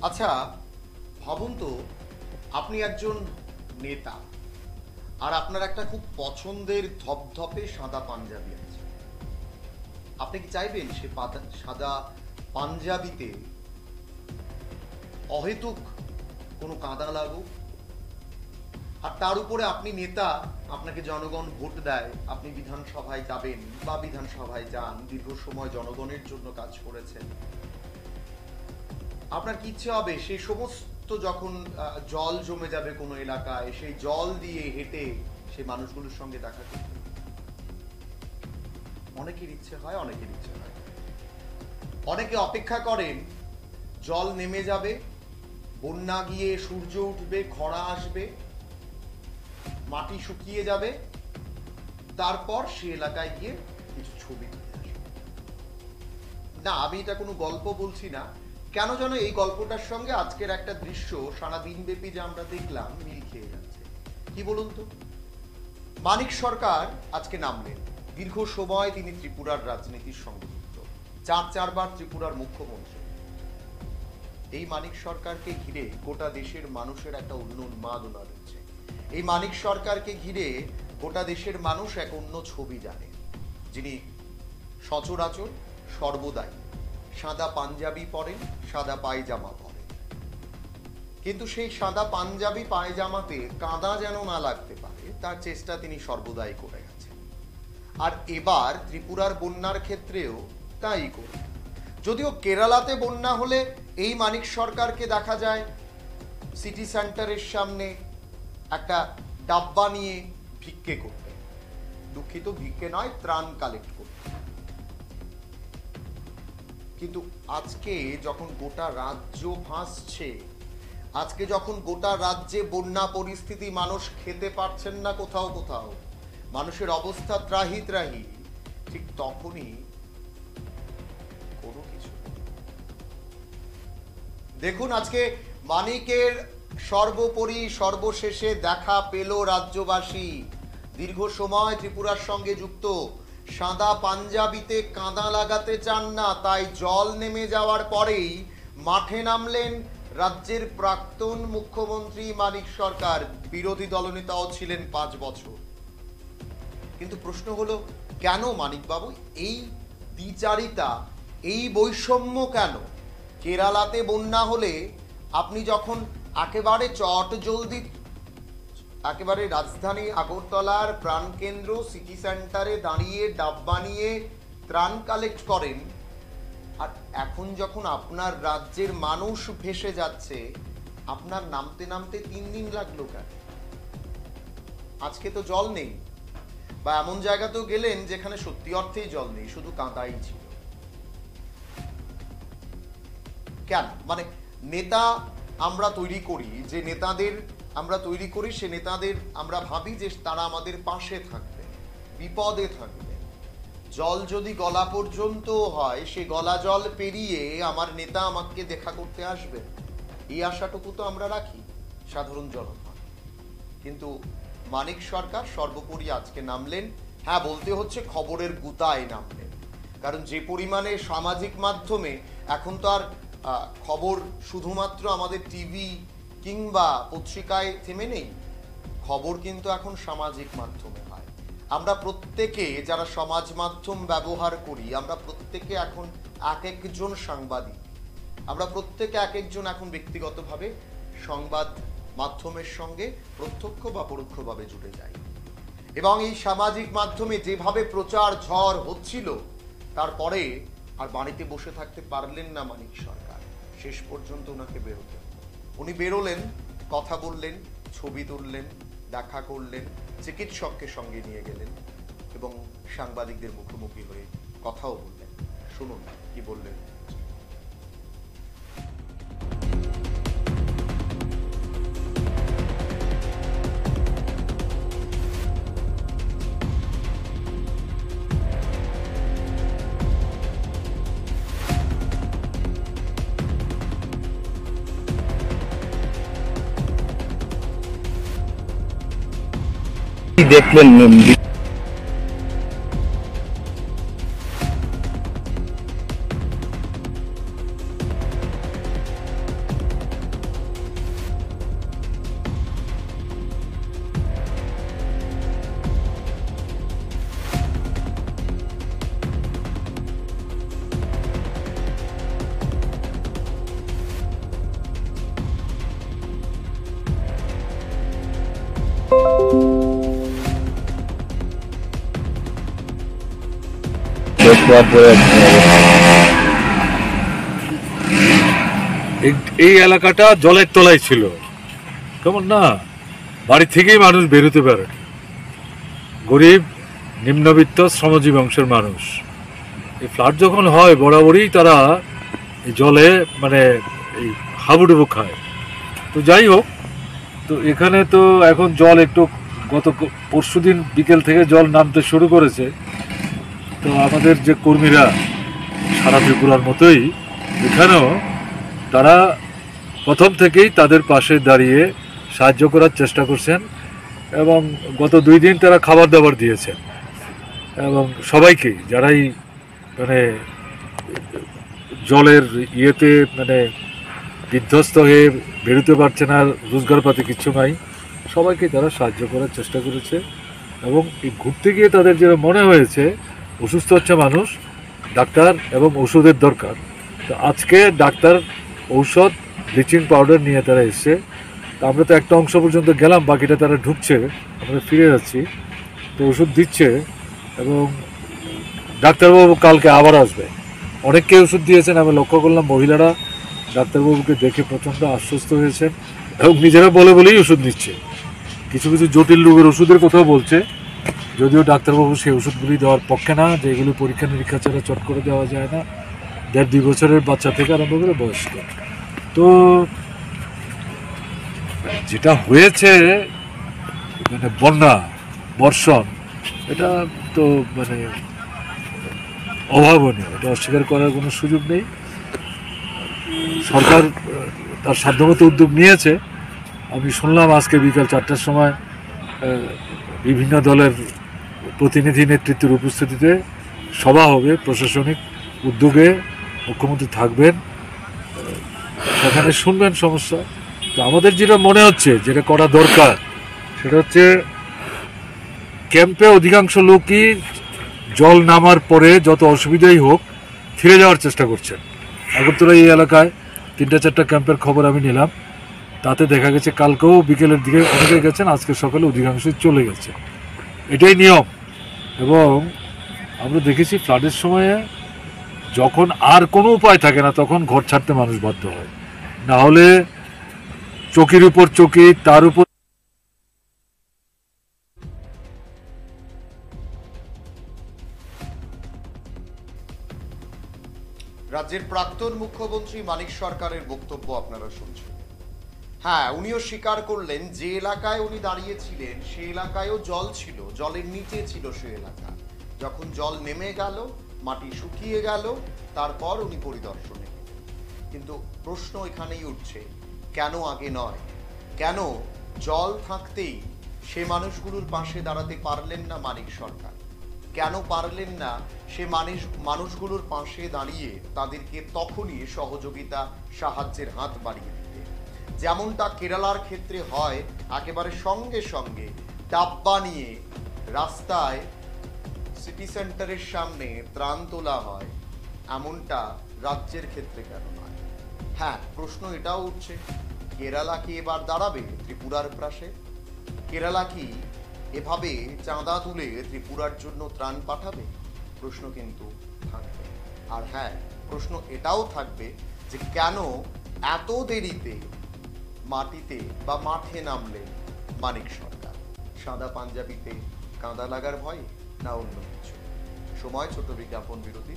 আচ্ছা, ভাবুন তো, আপনি একজন নেতা, আর আপনার একটা খুব পছন্দের ধপধপে সাদা পাঞ্জাবি আছে। আপনি কি চাইবেন সে সাদা পাঞ্জাবিতে অহেতুক কোনো কাদা লাগুক? আর তার উপরে আপনি নেতা, আপনাকে জনগণ ভোট দেয়, আপনি বিধানসভায় যাবেন বা বিধানসভায় যান, দীর্ঘ সময় জনগণের জন্য কাজ করেছেন। আপনার কি ইচ্ছে হবে সেই সমস্ত যখন জল জমে যাবে কোনো এলাকায়, সেই জল দিয়ে হেঁটে সেই মানুষগুলোর সঙ্গে দেখা করতে? অনেকের ইচ্ছে হয়, অনেকের ইচ্ছে হয়। অনেকে অপেক্ষা করেন জল নেমে যাবে, বন্যা গিয়ে সূর্য উঠবে, খরা আসবে, মাটি শুকিয়ে যাবে, তারপর সে এলাকায় গিয়ে কিছু ছবি তুলে আসবে। না, আমি এটা কোনো গল্প বলছি না। কেন যেন এই গল্পটার সঙ্গে আজকের একটা দৃশ্য সারাদিন ব্যাপী যে আমরা দেখলাম মিল খেয়ে যাচ্ছে। কি বলুন তো, মানিক সরকার আজকে নামলেন। দীর্ঘ সময় তিনি ত্রিপুরার রাজনীতির সঙ্গে যুক্ত, চারবার ত্রিপুরার মুখ্যমন্ত্রী। এই মানিক সরকারকে ঘিরে গোটা দেশের মানুষের একটা অন্য উন্মাদনা রয়েছে। এই মানিক সরকারকে ঘিরে গোটা দেশের মানুষ এক অন্য ছবি জানে, যিনি সচরাচর সর্বদাই সাদা পাঞ্জাবি পরেন, সাদা পায়জামা পরেন, কিন্তু সেই সাদা পাঞ্জাবি পায়জামাতে কাদা যেন না লাগতে পারে তার চেষ্টা তিনি সর্বদাই করে গেছেন। আর এবার ত্রিপুরার বন্যার ক্ষেত্রেও তাই করবেন। যদিও কেরালাতে বন্যা হলে এই মানিক সরকারকে দেখা যায় সিটি সেন্টারের সামনে একটা ডাব্বা নিয়ে ভিক্ষে করতে, দুঃখিত, ভিক্ষে নয়, ত্রাণ কালেক্ট করতে। কিন্তু আজকে যখন গোটা রাজ্য ভাসছে, আজকে যখন গোটা রাজ্যে বন্যা পরিস্থিতি, মানুষ খেতে পারছেন না, কোথাও কোথাও মানুষের অবস্থা ত্রাহি ত্রাহি, ঠিক তখনই কোনো কিছু দেখুন। আজকে মানিকের সর্বোপরি সর্বশেষে দেখা পেল রাজ্যবাসী। দীর্ঘ সময় ত্রিপুরার সঙ্গে যুক্ত, সাদা পাঞ্জাবিতে কাদা লাগাতে চান না, তাই জল নেমে যাওয়ার পরেই মাঠে নামলেন রাজ্যের প্রাক্তন মুখ্যমন্ত্রী মানিক সরকার। বিরোধী দলনেতাও ছিলেন 5 বছর। কিন্তু প্রশ্ন হলো, কেন মানিকবাবু এই দ্বিচারিতা, এই বৈষম্য কেন? কেরালাতে বন্যা হলে আপনি যখন একেবারে চটজলদি একেবারে রাজধানী আগরতলার প্রাণকেন্দ্র সিটি সেন্টারে দাঁড়িয়ে ডাব্বা নিয়ে ত্রাণ কালেক্ট করেন, আর এখন যখন আপনার রাজ্যের মানুষ ভেসে যাচ্ছে, আপনার নামতে নামতে 3 দিন লাগলো কেন? আজকে তো জল নেই, বা এমন জায়গাতেও গেলেন যেখানে সত্যি অর্থেই জল নেই, শুধু কাঁদাই ছিল। কেন? মানে নেতা আমরা তৈরি করি, যে নেতাদের আমরা তৈরি করি, সে নেতাদের আমরা ভাবি যে তারা আমাদের পাশে থাকবে, বিপদে থাকবে। জল যদি গলা পর্যন্ত হয়, সে গলা জল পেরিয়ে আমার নেতা আমাকে দেখা করতে আসবে, এই আশাটুকু তো আমরা রাখি সাধারণ জনগণ। কিন্তু মানিক সরকার সর্বোপরি আজকে নামলেন, হ্যাঁ বলতে হচ্ছে খবরের গুতায় নামলেন। কারণ যে পরিমাণে সামাজিক মাধ্যমে এখন তো আর খবর শুধুমাত্র আমাদের টিভি কিংবা পত্রিকায় থেমে নেই, খবর কিন্তু এখন সামাজিক মাধ্যমে হয়। আমরা প্রত্যেকে যারা সমাজ মাধ্যম ব্যবহার করি, আমরা প্রত্যেকে এখন এক একজন সাংবাদিক, আমরা প্রত্যেকে এক একজন এখন ব্যক্তিগতভাবে সংবাদ মাধ্যমের সঙ্গে প্রত্যক্ষ বা পরোক্ষভাবে জুড়ে যাই। এবং এই সামাজিক মাধ্যমে যেভাবে প্রচার ঝড় হচ্ছিল, তারপরে আর বাড়িতে বসে থাকতে পারলেন না মানিক সরকার। শেষ পর্যন্ত ওনাকে বেরোতে, উনি বেরোলেন, কথা বললেন, ছবি তুললেন, দেখা করলেন, চিকিৎসককে সঙ্গে নিয়ে গেলেন এবং সাংবাদিকদের মুখোমুখি হয়ে কথাও বললেন। শুনুন কি বললেন। দেখলেন শোয়ার পরে এই এলাকাটা জলের তলায় ছিল, কেমন না, বাড়ি থেকেই মানুষ বেরোতে পারে, গরিব নিম্নবিত্ত শ্রমজীবী অংশের মানুষ। এই ফ্লাড যখন হয় বরাবরই তারা এই জলে মানে এই হাবুডুবু খায়। তো যাই হোক, তো এখানে তো এখন জল একটু গত পরশুদিন বিকেল থেকে জল নামতে শুরু করেছে। তো আমাদের যে কর্মীরা সারা ত্রিপুরার মতোই এখানেও তারা প্রথম থেকেই তাদের পাশে দাঁড়িয়ে সাহায্য করার চেষ্টা করছেন এবং গত 2 দিন তারা খাবার দাবার দিয়েছেন এবং সবাইকে যারাই মানে জলের ইয়েতে মানে বিধ্বস্ত হয়ে বেরোতে পারছে না, রোজগারপাতি কিচ্ছু নাই, সবাইকে তারা সাহায্য করার চেষ্টা করেছে। এবং এই ঘুরতে গিয়ে তাদের যেটা মনে হয়েছে অসুস্থ হচ্ছে মানুষ, ডাক্তার এবং ওষুধের দরকার। তো আজকে ডাক্তার ঔষধ ব্লিচিং পাউডার নিয়ে তারা এসছে। তো আমরা তো একটা অংশ পর্যন্ত গেলাম, বাকিটা তারা ঢুকছে, আমরা ফিরে যাচ্ছি। তো ওষুধ দিচ্ছে এবং ডাক্তারবাবু কালকে আবার আসবে। অনেককে ওষুধ দিয়েছেন, আমি লক্ষ্য করলাম মহিলারা ডাক্তারবাবুকে দেখে প্রচণ্ড আশ্বস্ত হয়েছেন এবং নিজেরা বলেই ওষুধ নিচ্ছে। কিছু কিছু জটিল রোগের ওষুধের কথাও বলছে, যদিও ডাক্তারবাবু সেই ওষুধগুলি দেওয়ার পক্ষে না, যে এগুলো পরীক্ষা নিরীক্ষা ছাড়া চট করে দেওয়া যায় না, 1.5-2 বছরের বাচ্চা থেকে আরম্ভ করে বয়স্ক। তো যেটা হয়েছে মানে বন্যা বর্ষণ, এটা তো মানে অভাবনীয়, এটা অস্বীকার করার কোনো সুযোগ নেই। সরকার তার সাধ্যমতো উদ্যোগ নিয়েছে। আমি শুনলাম আজকে বিকাল 4টার সময় বিভিন্ন দলের প্রতিনিধি নেতৃত্বের উপস্থিতিতে সভা হবে, প্রশাসনিক উদ্যোগে মুখ্যমন্ত্রী থাকবেন, সেখানে শুনবেন সমস্যা। তো আমাদের যেটা মনে হচ্ছে যেটা করা দরকার সেটা হচ্ছে ক্যাম্পে অধিকাংশ লোকই জল নামার পরে যত অসুবিধাই হোক ফিরে যাওয়ার চেষ্টা করছেন। আগরতলা এই এলাকায় 3-4টা ক্যাম্পের খবর আমি নিলাম, তাতে দেখা গেছে কালকেও বিকেলের দিকে অনেকে গেছেন, আজকে সকালে অধিকাংশই চলে গেছে। এটাই নিয়ম। এবং আমরা দেখেছি ফ্লাডের সময়ে যখন আর কোনো উপায় থাকে না তখন ঘর ছাড়তে মানুষ বাধ্য হয়, না হলে চকির উপর চকি, তার উপর রাজ্যের প্রাক্তন মুখ্যমন্ত্রী মানিক সরকারের বক্তব্য আপনারা শুনছেন। হ্যাঁ, উনিও স্বীকার করলেন যে এলাকায় উনি দাঁড়িয়েছিলেন সে এলাকায়ও জল ছিল, জলের নিচে ছিল সে এলাকা। যখন জল নেমে গেল, মাটি শুকিয়ে গেল, তারপর উনি পরিদর্শনে। কিন্তু প্রশ্ন এখানেই উঠছে, কেন আগে নয়? কেন জল থাকতেই সে মানুষগুলোর পাশে দাঁড়াতে পারলেন না মানিক সরকার? কেন পারলেন না সে মানুষগুলোর পাশে দাঁড়িয়ে তাদেরকে তখনই সহযোগিতা, সাহায্যের হাত বাড়িয়ে দিতে? যেমনটা কেরালার ক্ষেত্রে হয়, একেবারে সঙ্গে সঙ্গে ডাব্বা নিয়ে রাস্তায় সিটি সেন্টারের সামনে ত্রাণ তোলা হয়, এমনটা রাজ্যের ক্ষেত্রে কেন নয়? হ্যাঁ, প্রশ্ন এটাও উঠছে, কেরালা কি এবার দাঁড়াবে ত্রিপুরার পাশে? কেরালা কি এভাবে চাঁদা তুলে ত্রিপুরার জন্য ত্রাণ পাঠাবে? প্রশ্ন কিন্তু থাকবে। আর হ্যাঁ, প্রশ্ন এটাও থাকবে যে কেন এত দেরিতে মাটিতে বা মাঠে নামলেন মানিক সরকার? সাদা পাঞ্জাবিতে কাঁদা লাগার ভয়ে, না অন্য কিছু? সময় ছোট বিজ্ঞাপন বিরতি।